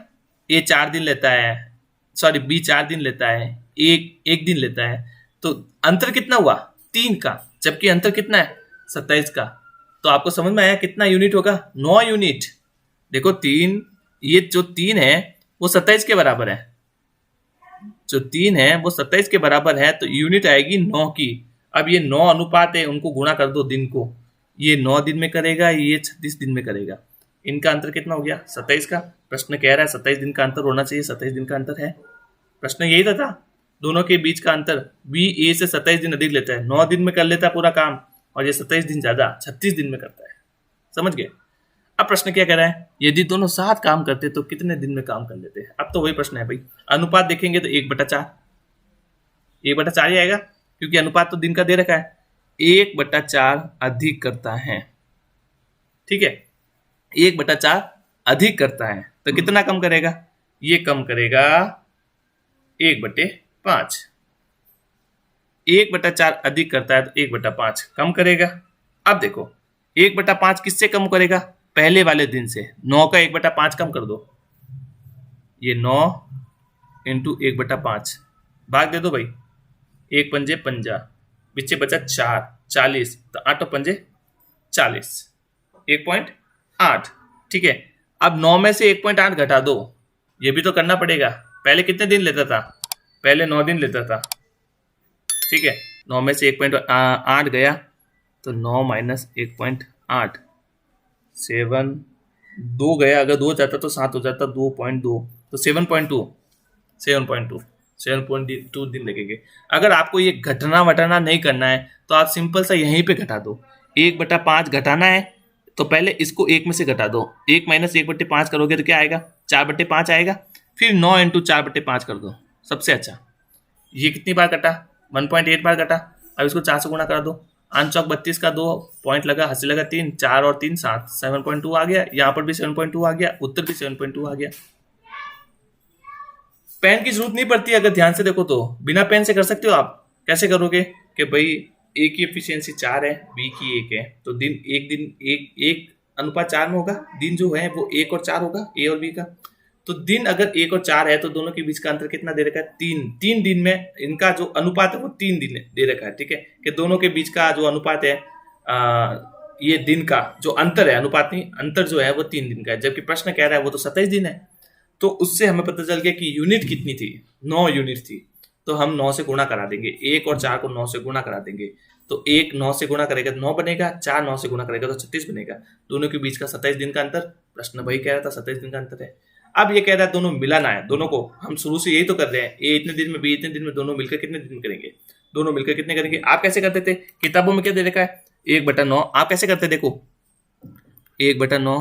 a 4 दिन लेता है, सॉरी b 4 दिन लेता है, एक दिन लेता है, तो अंतर कितना हुआ? 3 का, जबकि अंतर कितना है? 27 का। तो आपको समझ में आया कितना यूनिट होगा? 9 यूनिट। देखो 3, ये जो 3 है वो 27 के बराबर है, जो 3 है वो 27 के बराबर है, तो यूनिट आएगी 9 की। अब ये 9 अनुपात है, उनको गुणा कर दो दिन को, ये 9 दिन में करेगा, ये 36 दिन में करेगा। इनका अंतर कितना हो गया? 27 का। प्रश्न कह रहा है 27 दिन का अंतर होना चाहिए, 27 दिन का अंतर है। प्रश्न यही था दोनों के बीच का अंतर। बी ए से 27 दिन अधिक लेता है, 9 दिन में कर लेता है पूरा काम, और ये 27 दिन ज्यादा 36 दिन में करता है। समझ गए? अब प्रश्न क्या कह रहा है? यदि दोनों साथ काम करते तो कितने दिन में काम कर लेते हैं? अब तो वही प्रश्न है भाई। अनुपात देखेंगे तो 1/4, 1/4 ही आएगा, क्योंकि अनुपात तो दिन का दे रखा है। 1/4 अधिक करता है, ठीक है, 1/4 अधिक करता है, तो कितना कम करेगा? ये कम करेगा 1/5। 1/4 अधिक करता है तो 1/5 कम करेगा। अब देखो 1/5 किससे कम करेगा? पहले वाले दिन से। 9 का 1/5 कम कर दो, ये 9 इंटू 1/5 भाग दे दो भाई, 1 पंजे 50, पीछे बचा 4, 40, तो 8 पंजे 40, 1.8। ठीक है, अब 9 में से 1.8 घटा दो, ये भी तो करना पड़ेगा। पहले कितने दिन लेता था? पहले 9 दिन लेता था। ठीक है, 9 में से 1.8 गया, तो 9 माइनस 1.8, 7, 2 गया, अगर 2 जाता तो 7 हो जाता, 2.2, तो 7.2 दिन लगेंगे। अगर आपको ये घटना वटाना नहीं करना है तो आप सिंपल सा यहीं पे घटा दो। 1/5 घटाना है तो पहले इसको 1 में से घटा दो, 1 माइनस 1/5 करोगे तो क्या आएगा? 4/5 आएगा। फिर 9 इंटू 4/5 कर दो, सबसे अच्छा। ये कितनी बार कटा? 1.8 बार कटा। अब इसको 4 से गुणा करा दो, 8 चौक 32 का 2 पॉइंट लगा, हंसी लगा 3, 4 और 3 7, 7.2 आ गया। यहाँ पर भी 7.2 आ गया, उत्तर भी 7.2 आ गया। पेन की जरूरत नहीं पड़ती, अगर ध्यान से देखो तो बिना पेन से कर सकते हो आप। कैसे करोगे कि भाई ए की एफिशिएंसी 4 है, बी की 1 है, तो दिन 1:4 में होगा। दिन जो है वो 1 और 4 होगा, ए और बी का। तो दिन अगर 1 और 4 है तो दोनों के बीच का अंतर कितना दे रखा है? 3 दिन में इनका जो अनुपात है वो 3 दिन दे रखा है। ठीक है, कि दोनों के बीच का जो अनुपात है, ये दिन का जो अंतर है, अनुपात नहीं, अंतर जो है वो 3 दिन का है। जबकि प्रश्न कह रहा है वो तो 27 दिन है। तो उससे हमें पता चल गया कि यूनिट कितनी थी? 9 यूनिट थी। तो हम 9 से गुणा करा देंगे, 1 और 4 को 9 से गुणा करा देंगे, तो 1 9 से गुणा करेगा तो 9 बनेगा, 4 9 से गुणा करेगा तो 36 बनेगा। दोनों के बीच का 27 दिन का अंतर। प्रश्न भाई कह रहा था 27 दिन का अंतर है। अब ये कह रहा है दोनों मिलाना है, दोनों को हम शुरू से यही तो कर रहे हैं, ए इतने दिन में बी इतने दिन में, दोनों मिलकर कितने दिन करेंगे? दोनों मिलकर कितने करेंगे? आप कैसे करते थे? किताबों में क्या दे रखा है? 1/9। आप कैसे करते? देखो 1/9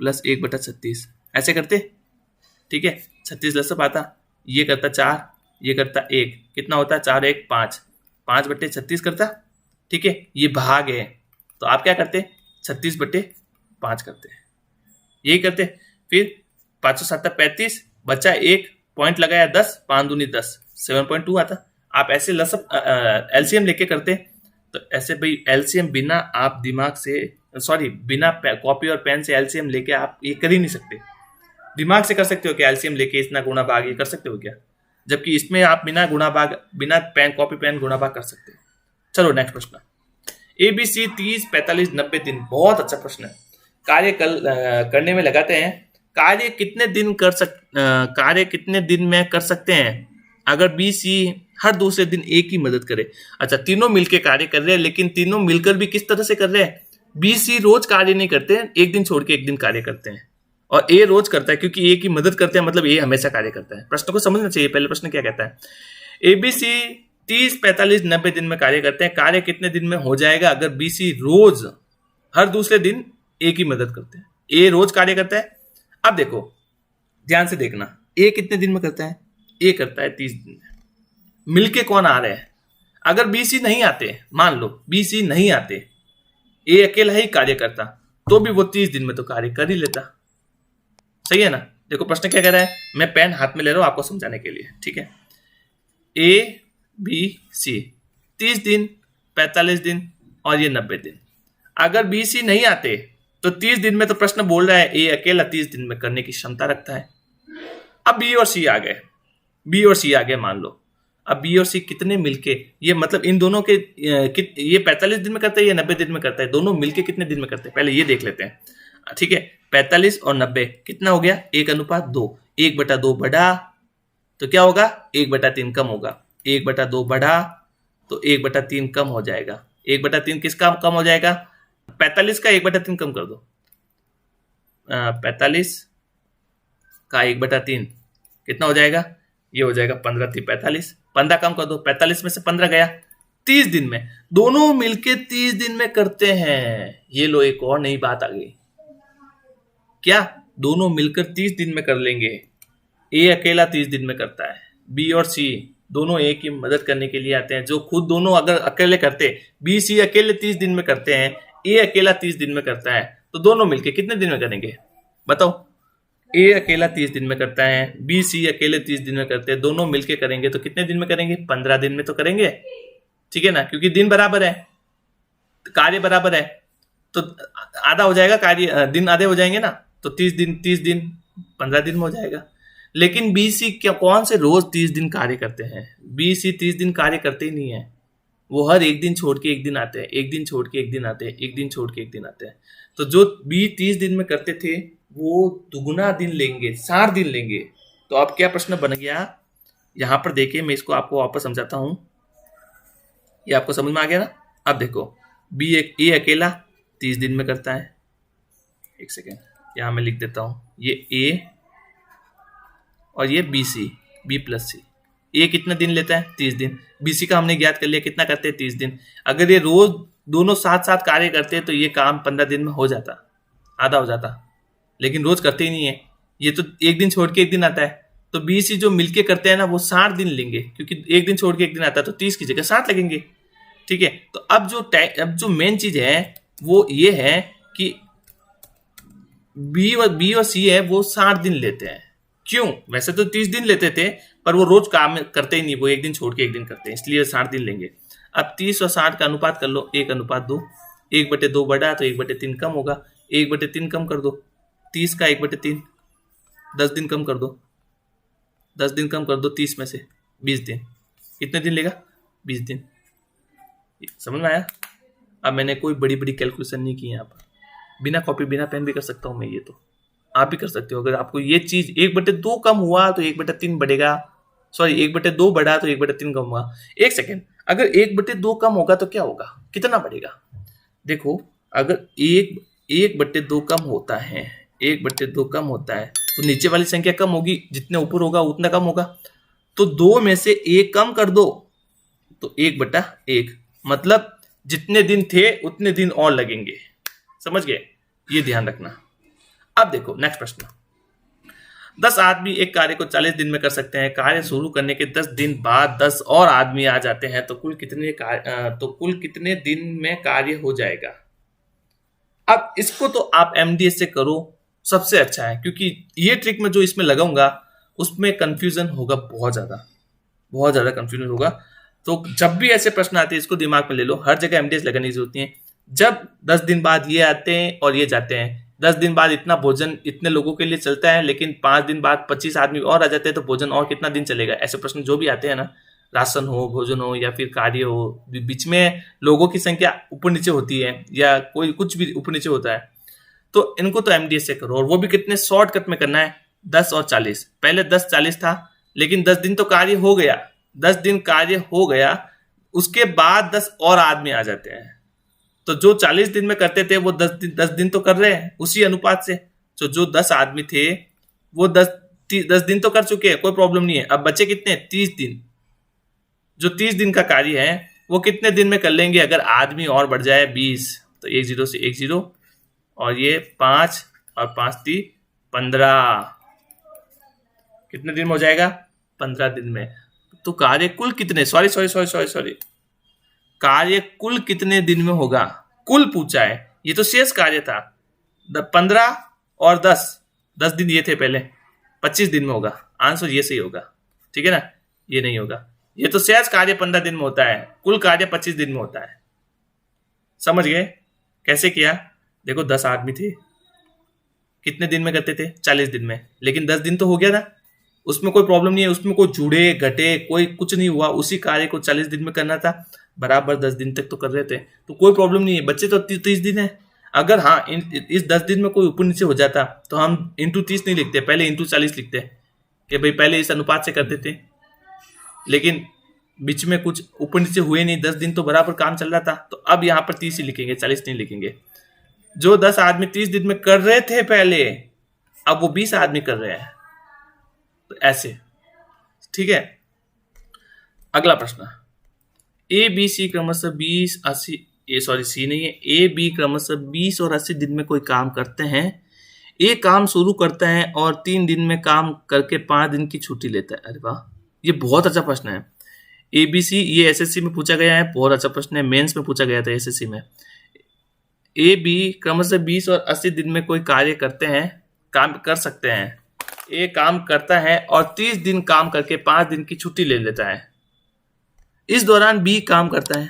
प्लस 1/36 ऐसे करते। ठीक है, 36 लसप आता, ये करता 4, ये करता 1, कितना होता है? 4 1 5, 5/36 करता। ठीक है, ये भाग है, तो आप क्या करते? 36/5 करते, यही करते। फिर 5 7 35, बचा 1, पॉइंट लगाया 10, 5 दूनी 10, 7.2 आता। आप ऐसे लसप एलसीएम लेके करते, तो ऐसे भाई एलसीएम बिना आप दिमाग से, सॉरी बिना कॉपी और पेन से एलसीएम लेके आप ये कर ही नहीं सकते। दिमाग से कर सकते हो कि एलसीएम लेके इतना गुणा भाग ये कर सकते हो क्या? जबकि इसमें आप बिना गुणा भाग, बिना पेन कॉपी पेन गुणा भाग कर सकते हो। चलो नेक्स्ट प्रश्न, एबीसी 30 45 90 दिन। बहुत अच्छा प्रश्न है, कार्य करने में लगाते हैं। कार्य कितने दिन में कर सकते हैं अगर बी सी हर दूसरे दिन ए की मदद करे? अच्छा, तीनों मिलकर कार्य कर रहे हैं, लेकिन तीनों मिलकर भी किस तरह से कर रहे हैं? बी सी रोज कार्य नहीं करते हैं, एक दिन छोड़ के एक दिन कार्य करते हैं, और ए रोज करता है, क्योंकि ए की मदद करते हैं मतलब ए हमेशा कार्य करता है। प्रश्न को समझना चाहिए। पहले प्रश्न क्या कहता है? एबीसी 30 45 90 दिन में कार्य करते हैं। कार्य कितने दिन में हो जाएगा अगर बी सी रोज हर दूसरे दिन ए की मदद करते हैं? ए रोज कार्य करता है। अब देखो ध्यान से देखना, ए कितने दिन में करता है? ए करता है 30 दिन में। मिलके कौन आ रहे हैं? अगर बी सी नहीं आते, मान लो बी सी नहीं आते, ए अकेला ही कार्य करता, तो भी वो 30 दिन में तो कार्य कर ही लेता। सही है ना? देखो प्रश्न क्या कह रहा है, मैं पेन हाथ में ले रहा हूं आपको समझाने के लिए, ठीक है। ए बी सी 30 दिन, 45 दिन और ये 90 दिन। अगर बी सी नहीं आते तो 30 दिन में तो प्रश्न बोल रहा है ए अकेला 30 दिन में करने की क्षमता रखता है। अब बी और सी आ गए, बी और सी आ गए मान लो। अब बी और सी कितने मिलके, ये मतलब इन दोनों के ये 45 दिन में करता है, ये 90 दिन में करता है, दोनों मिलके कितने दिन में करते हैं पहले ये देख लेते हैं, ठीक है। 45 और 90 कितना हो गया? 1:2। 1/2 बढ़ा तो क्या होगा? 1/3 कम होगा। 1/2 बढ़ा तो 1/3 कम हो जाएगा। 1/3 किसका कम हो जाएगा? 45 का 1/3 कम कर दो। 45 का 1/3 कितना हो जाएगा? ये हो जाएगा 15×3 = 45। 15 कम कर दो, 45 में से 15 गया। 30 दिन में दोनों मिलके 30 दिन में करते हैं। ये लो एक और नई बात आ गई, क्या दोनों मिलकर 30 दिन में कर लेंगे? ए अकेला 30 दिन में करता है, बी और सी दोनों ए की मदद करने के लिए आते हैं। जो खुद दोनों अगर अकेले करते, बी सी अकेले 30 दिन में करते हैं, ए अकेला 30 दिन में करता है, तो दोनों मिलके कितने दिन में करेंगे बताओ? ए अकेला 30 दिन में करता है, बी सी अकेले 30 दिन में करते हैं, दोनों मिलके करेंगे तो कितने दिन में करेंगे? 15 दिन में तो करेंगे, ठीक है ना, क्योंकि दिन बराबर है, कार्य बराबर है, तो आधा हो जाएगा कार्य, दिन आधे हो जाएंगे ना, तो 30 दिन 15 दिन में हो जाएगा। लेकिन बी सी क्या कौन से रोज 30 दिन कार्य करते हैं? बी सी 30 दिन कार्य करते ही नहीं है, वो हर एक दिन छोड़ के एक दिन आते हैं, एक दिन छोड़ के एक दिन आते हैं, एक दिन छोड़ के एक दिन आते हैं। तो जो बी 30 दिन में करते थे वो दुगुना दिन लेंगे, 60 दिन लेंगे। तो अब क्या प्रश्न बन गया यहां पर? देखिए मैं इसको आपको वापस समझाता हूं, ये आपको समझ में आ गया ना? अब देखो बी ए अकेला 30 दिन में करता है, एक सेकेंड यहां मैं लिख देता हूं, ये ए और ये बी सी, बी प्लस सी। ए कितना दिन लेता है? 30 दिन। बी सी का हमने ज्ञात कर लिया, कितना करते हैं? 30 दिन। अगर ये रोज दोनों साथ साथ कार्य करते हैं तो ये काम 15 दिन में हो जाता, आधा हो जाता, लेकिन रोज करते ही नहीं है, ये तो एक दिन छोड़ के एक दिन आता है। तो बी सी जो मिलके करते हैं ना वो 60 दिन लेंगे, क्योंकि एक दिन छोड़ के एक दिन आता है, तो 30 की जगह 60 लगेंगे, ठीक है। तो अब जो मेन चीज है वो ये है कि बी और सी है वो 60 दिन लेते हैं। क्यों? वैसे तो 30 दिन लेते थे, पर वो रोज काम करते ही नहीं, वो एक दिन छोड़ के एक दिन करते हैं, इसलिए 60 दिन लेंगे। अब 30 और 60 का अनुपात कर लो, 1:2। 1/2 बढ़ा तो 1/3 कम होगा, 1/3 कम कर दो। 30 का 1/3, 10 दिन कम कर दो, 10 दिन कम कर दो 30 में से, 20 दिन। कितने दिन लेगा? 20 दिन। समझ में आया? अब मैंने कोई बड़ी बड़ी कैलकुलेशन नहीं की यहाँ पर, बिना कॉपी बिना पेन भी कर सकता हूँ मैं, ये तो आप भी कर सकते हो। अगर आपको ये चीज 1/2 कम हुआ तो 1/3 बढ़ेगा, सॉरी 1/2 बढ़ा तो 1/3 कम हुआ। एक सेकेंड, अगर 1/2 कम होगा तो क्या होगा, कितना बढ़ेगा? देखो अगर 1/2 कम होता है, 1/2 कम होता है तो नीचे वाली संख्या कम होगी, जितने ऊपर होगा उतना कम होगा। तो 2 में से 1 कम कर दो तो 1/1, मतलब जितने दिन थे उतने दिन और लगेंगे। समझ गए? ये ध्यान रखना। अब देखो नेक्स्ट प्रश्न, 10 आदमी एक कार्य को 40 दिन में कर सकते हैं। कार्य शुरू करने के 10 दिन बाद 10 और आदमी आ जाते हैं तो कुल कितने दिन में कार्य हो जाएगा? अब इसको तो आप एमडीएस से करो, सबसे अच्छा है, क्योंकि ये ट्रिक में जो इसमें लगाऊंगा उसमें कंफ्यूजन होगा, बहुत ज्यादा कंफ्यूजन होगा। तो जब भी ऐसे प्रश्न आते हैं इसको दिमाग में ले लो, हर जगह एमडीएस लगाने की जरूरत नहीं है। जब 10 दिन बाद ये आते हैं और ये जाते हैं, 10 दिन बाद इतना भोजन इतने लोगों के लिए चलता है, लेकिन 5 दिन बाद 25 आदमी और आ जाते हैं तो भोजन और कितना दिन चलेगा? ऐसे प्रश्न जो भी आते हैं ना, राशन हो, भोजन हो या फिर कार्य हो, बीच में लोगों की संख्या ऊपर नीचे होती है या कोई कुछ भी ऊपर नीचे होता है, तो इनको तो एमडीएस से करो। और वो भी कितने शॉर्टकट में करना है, 10 और 40। पहले 10-40 था, लेकिन 10 दिन तो कार्य हो गया, 10 दिन कार्य हो गया, उसके बाद 10 और आदमी आ जाते हैं। तो जो 40 दिन में करते थे वो 10 दिन तो कर रहे हैं उसी अनुपात से। तो जो 10 आदमी थे वो 10 दिन तो कर चुके हैं, कोई प्रॉब्लम नहीं है। अब बचे कितने? 30 दिन। जो 30 दिन का कार्य है वो कितने दिन में कर लेंगे? अगर आदमी और बढ़ जाए 20 तो 1 0 से 1 0 और ये 5 और 5 3 15, कितने दिन में हो जाएगा? 15 दिन में। तो कार्य कुल कितने, सॉरी, कार्य कुल कितने दिन में होगा, कुल पूछा है, ये तो शेष कार्य था। 15 और 10 दिन ये थे पहले, 25 दिन में होगा। आंसर ये सही होगा, ठीक है ना, ये नहीं होगा। ये तो शेष कार्य 15 दिन में होता है, कुल कार्य 25 दिन में होता है। समझ गए कैसे किया? देखो 10 आदमी थे, कितने दिन में करते थे? 40 दिन में, लेकिन 10 दिन तो हो गया ना, उसमें कोई प्रॉब्लम नहीं है, उसमें कोई जुड़े घटे कोई कुछ नहीं हुआ, उसी कार्य को 40 दिन में करना था, बराबर 10 दिन तक तो कर रहे थे, तो कोई प्रॉब्लम नहीं है। बच्चे तो 30 दिन है। अगर हाँ इस 10 दिन में कोई ऊपर नीचे हो जाता तो हम इंटू 30 नहीं लिखते, पहले इंटू 40 लिखते कि भाई पहले इस अनुपात से करते थे, लेकिन बीच में कुछ ऊपर नीचे हुए नहीं, 10 दिन तो बराबर काम चल रहा था, तो अब यहाँ पर 30 ही लिखेंगे, 40 नहीं लिखेंगे। जो 10 आदमी 30 दिन में कर रहे थे पहले, अब वो 20 आदमी कर रहे हैं, तो ऐसे, ठीक है। अगला प्रश्न, ए बी सी क्रमशः 20 80 सी नहीं है, ए बी क्रमशः 20 और 80 दिन में कोई काम करते हैं। ए काम शुरू करता है और 3 दिन में काम करके 5 दिन की छुट्टी लेता है। अरे वाह, ये बहुत अच्छा प्रश्न है। ए बी सी, ये एसएससी में पूछा गया है, बहुत अच्छा प्रश्न है, मेंस में पूछा गया था एसएससी में। ए बी क्रमशः 20 और 80 दिन में कोई कार्य करते हैं, काम कर सकते हैं। ए काम करता है और 30 दिन काम करके 5 दिन की छुट्टी ले लेता है। इस दौरान बी काम करता है,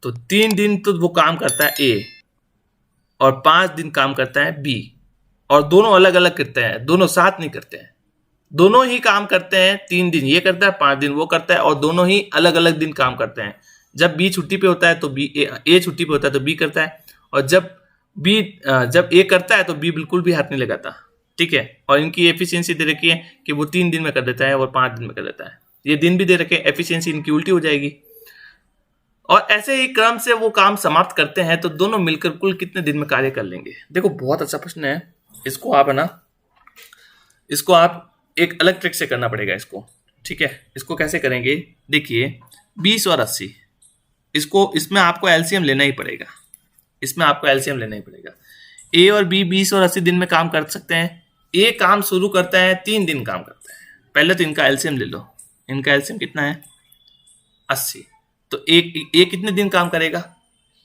तो 3 दिन तो वो काम करता है ए और 5 दिन काम करता है बी, और दोनों अलग अलग करते हैं, दोनों साथ नहीं करते हैं, दोनों ही काम करते हैं। 3 दिन ये करता है, 5 दिन वो करता है, और दोनों ही अलग अलग दिन काम करते हैं। जब बी छुट्टी पे होता है तो बी, ए छुट्टी पे होता है तो बी करता है, और जब ए करता है तो बी बिल्कुल भी हाथ नहीं लगाता, ठीक है। और इनकी एफिशिएंसी दे रखी है कि वो 3 दिन में कर देता है और 5 दिन में कर देता है। ये दिन भी दे रखे हैं, एफिशिएंसी इनकी उल्टी हो जाएगी। और ऐसे ही क्रम से वो काम समाप्त करते हैं, तो दोनों मिलकर कुल कितने दिन में कार्य कर लेंगे। देखो बहुत अच्छा प्रश्न है, इसको आप है ना, इसको आप एक अलग ट्रिक से करना पड़ेगा इसको, ठीक है। इसको कैसे करेंगे, देखिए 20 और 80, इसमें आपको एलसीएम लेना ही पड़ेगा, इसमें आपको एलसीएम लेना ही पड़ेगा। ए और बी 20 और 80 दिन में काम कर सकते हैं। ए काम शुरू करता है, 3 दिन काम करता है। पहले तो इनका एलसीएम ले लो, इनका एलसीएम कितना है? 80। तो ए कितने दिन काम करेगा?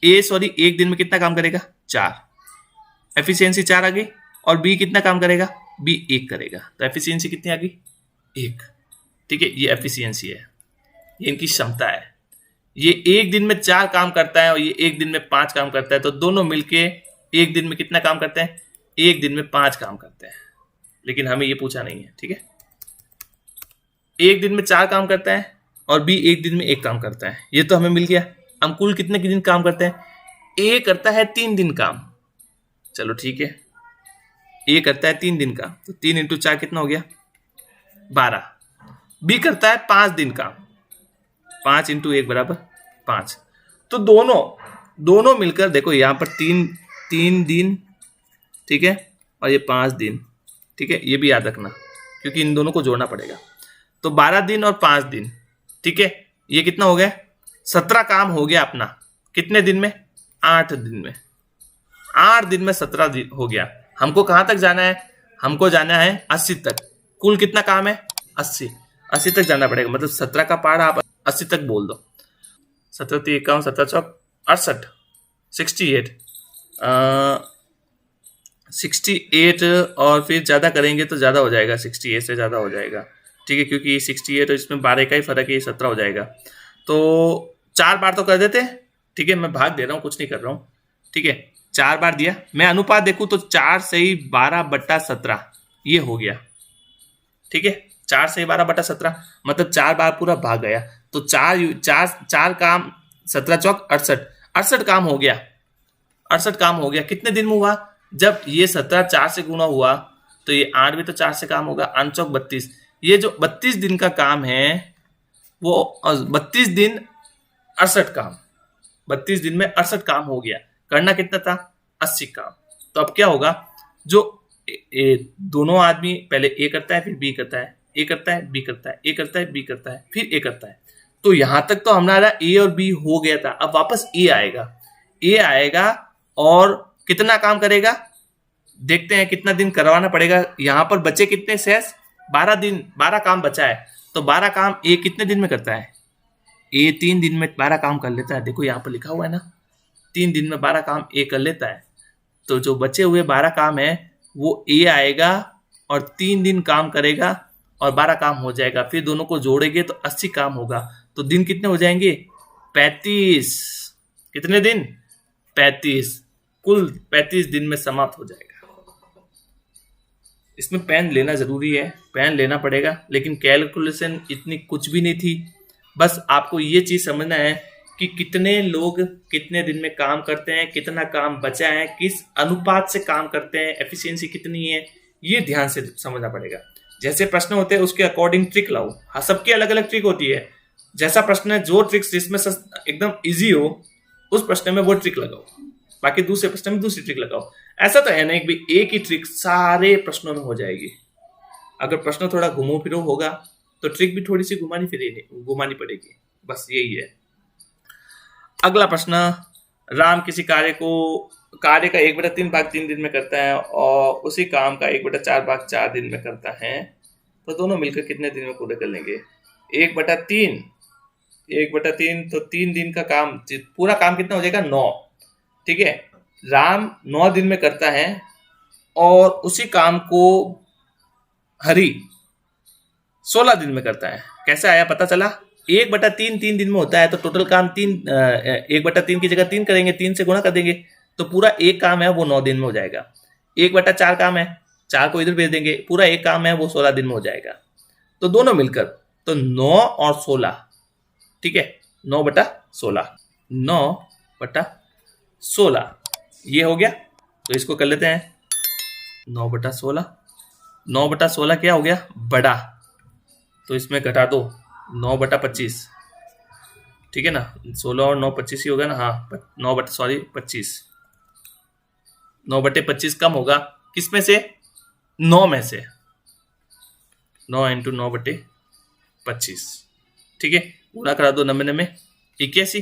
एक दिन में कितना काम करेगा? 4। एफिशिएंसी 4 आ गई। और बी कितना काम करेगा? बी 1 करेगा, तो एफिशिएंसी कितनी आ गई? 1, ठीक है। ये एफिशिएंसी है, ये इनकी क्षमता है। ये एक दिन में 4 काम करता है और ये एक दिन में 5 काम करता है, तो दोनों मिलके एक दिन में कितना काम करते हैं? एक दिन में 5 काम करते हैं। लेकिन हमें ये पूछा नहीं है, ठीक है। एक दिन में 4 काम करता है और बी एक दिन में 1 काम करता है, ये तो हमें मिल गया। हम कुल कितने दिन काम करते हैं? ए करता है 3 दिन काम, चलो ठीक है, ए करता है 3 दिन का, तो 3 × 4 कितना हो गया? 12। बी करता है 5 दिन काम, 5 × 1 बराबर 5। तो दोनों मिलकर देखो, यहाँ पर 3 दिन, ठीक है, और ये 5 दिन, ठीक है, ये भी याद रखना क्योंकि इन दोनों को जोड़ना पड़ेगा। तो 12 दिन और 5 दिन, ठीक है, ये कितना हो गया? 17 काम हो गया अपना। कितने दिन में? 8 दिन में। 8 दिन में 17 दिन हो गया। हमको कहां तक जाना है? हमको जाना है 80 तक। कुल कितना काम है? 80 तक जाना पड़ेगा, मतलब 17 का पारा आप 80 तक बोल दो। 17 × 3 = 17 × 4 = 68, 68 और फिर ज़्यादा करेंगे तो ज़्यादा हो जाएगा, 68 से ज़्यादा हो जाएगा, ठीक है, क्योंकि 68 और इसमें 12 का ही फर्क है, 17 हो जाएगा। तो 4 बार तो कर देते हैं, ठीक है, मैं भाग दे रहा हूँ, कुछ नहीं कर रहा हूँ, ठीक है। 4 बार दिया, मैं अनुपात देखूँ तो 4 से ही 12/17 ये हो गया, ठीक है। 4 से 12/17 मतलब 4 बार पूरा भाग गया, तो 4 काम 17 × 4 = 68 काम हो गया। 68 काम हो गया। कितने दिन में हुआ? जब ये 17 4 से गुणा हुआ तो ये 8 भी तो 4 से काम होगा, 8 × 4 = 32। ये जो 32 दिन का काम है वो 32 दिन 68 काम, 32 दिन में 68 काम हो गया। करना कितना था? 80 काम। तो अब क्या होगा? जो दोनों आदमी पहले ए करता है, फिर बी करता है, ए करता है, बी करता है, ए करता है, बी करता है, फिर ए करता है। तो यहां तक तो हमारा ए और बी हो गया था। अब वापस ए आएगा और कितना काम करेगा? देखते हैं कितना दिन करवाना पड़ेगा। यहां पर बचे कितने शेष? 12 काम बचा है, तो 12 काम ए कितने दिन में करता है? ए 3 दिन में 12 काम कर लेता है। देखो यहाँ पर लिखा हुआ है ना, 3 दिन में 12 काम ए कर लेता है। तो जो बचे हुए 12 काम है वो ए आएगा और 3 दिन काम करेगा और 12 काम हो जाएगा। फिर दोनों को जोड़ेंगे तो 80 काम होगा। तो दिन कितने हो जाएंगे? 35। कितने दिन? 35। कुल 35 दिन में समाप्त हो जाएगा। इसमें पेन लेना जरूरी है, पेन लेना पड़ेगा, लेकिन कैलकुलेशन इतनी कुछ भी नहीं थी। बस आपको ये चीज समझना है कि कितने लोग कितने दिन में काम करते हैं, कितना काम बचा है, किस अनुपात से काम करते हैं, एफिशिएंसी कितनी है, ये ध्यान से समझना पड़ेगा। जैसे प्रश्न होते हैं उसके अकॉर्डिंग ट्रिक लाओ। हाँ, सबकी अलग अलग ट्रिक होती है। जैसा प्रश्न है, जो ट्रिक्स जिसमें एकदम इजी हो उस प्रश्न में वो ट्रिक लगाओ, बाकी दूसरे प्रश्न में दूसरी ट्रिक लगाओ। ऐसा तो है नहीं कि एक ही ट्रिक सारे प्रश्नों में हो जाएगी। अगर प्रश्न थोड़ा घुमो फिरो होगा तो ट्रिक भी थोड़ी सी घुमानी पड़ेगी। बस यही है। अगला प्रश्न, राम किसी कार्य का 1/3 भाग 3 दिन में करता है और उसी काम का 1/4 भाग 4 दिन में करता है, तो दोनों मिलकर कितने दिन में पूरे कर लेंगे? 1/3 तो 3 दिन का काम, पूरा काम कितना हो जाएगा? 9। ठीक है, राम 9 दिन में करता है और उसी काम को हरि 16 दिन में करता है। कैसे आया पता चला? 1/3 3 दिन में होता है, तो टोटल काम 1/3 की जगह 3 करेंगे, 3 से गुणा कर देंगे, तो पूरा एक काम है वो 9 दिन में हो जाएगा। 1/4 काम है, 4 को इधर भेज देंगे, पूरा एक काम है वो 16 दिन में हो जाएगा। तो दोनों मिलकर तो 9 और 16, ठीक है, 9/16, 9/16 ये हो गया। तो इसको कर लेते हैं 9/16। 9/16 क्या हो गया? बड़ा, तो इसमें घटा दो 9/25, ठीक है ना। 16 और 9 25 ही होगा ना। हाँ, 25। 9/25 कम होगा किस में से? 9 में से। 9 × 9/25, ठीक है। पूरा करा दो 90 में 81,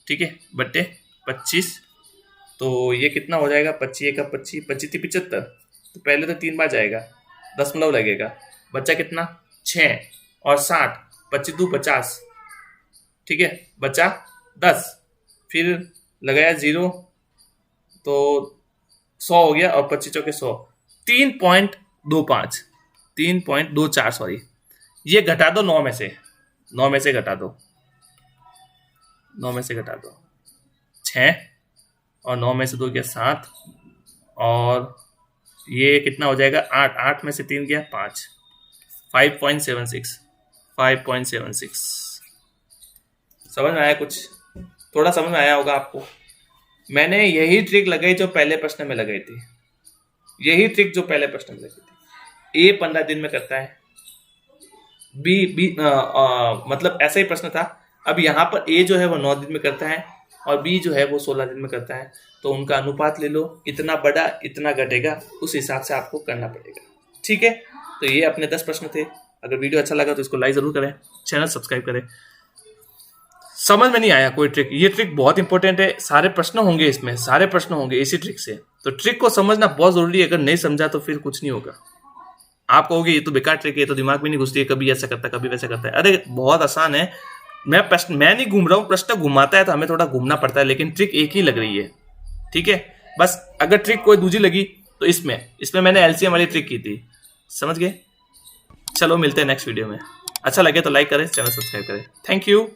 ठीक है, बट्टे 25। तो ये कितना हो जाएगा? 25 का 25, 25 75। तो पहले तो 3 बार जाएगा, दशमलव लगेगा, बच्चा कितना? 6 और 60, 25 2 50, ठीक है, बचा 10, फिर लगाया 0 तो 100 हो गया और 25 चौके 100, 3.24 सॉरी। ये घटा दो 9 में से, 9 में से घटा दो 6 और 9 में से 2 गया 7 और ये कितना हो जाएगा? 8, 8 में से 3 गया 5, 5.76। समझ में आया? कुछ थोड़ा समझ में आया होगा आपको। मैंने यही ट्रिक लगाई जो पहले प्रश्न में लगाई थी, ए 15 दिन में करता है, मतलब ऐसा ही प्रश्न था। अब यहाँ पर ए जो है वो 9 दिन में करता है और बी जो है वो 16 दिन में करता है, तो उनका अनुपात ले लो, इतना बड़ा इतना घटेगा, उस हिसाब से आपको करना पड़ेगा, ठीक है। तो ये अपने 10 प्रश्न थे। अगर वीडियो अच्छा लगा तो इसको लाइक जरूर करें, चैनल सब्सक्राइब करें। समझ में नहीं आया कोई ट्रिक, ये ट्रिक बहुत इंपॉर्टेंट है। सारे प्रश्न होंगे इसमें, सारे प्रश्न होंगे इसी ट्रिक से, तो ट्रिक को समझना बहुत जरूरी है। अगर नहीं समझा तो फिर कुछ नहीं होगा। आप कहोगे ये तो बेकार ट्रिक है, तो दिमाग में नहीं घुसती है, कभी ऐसा करता है कभी वैसा करता है। अरे बहुत आसान है। मैं नहीं घूम रहा हूँ, प्रश्न घुमाता है तो हमें थोड़ा घूमना पड़ता है, लेकिन ट्रिक एक ही लग रही है, ठीक है। बस अगर ट्रिक कोई दूसरी लगी तो इसमें मैंने एलसीएम वाली ट्रिक की थी, समझ गए। चलो मिलते हैं नेक्स्ट वीडियो में। अच्छा लगे तो लाइक करें, चैनल सब्सक्राइब करें। Thank you.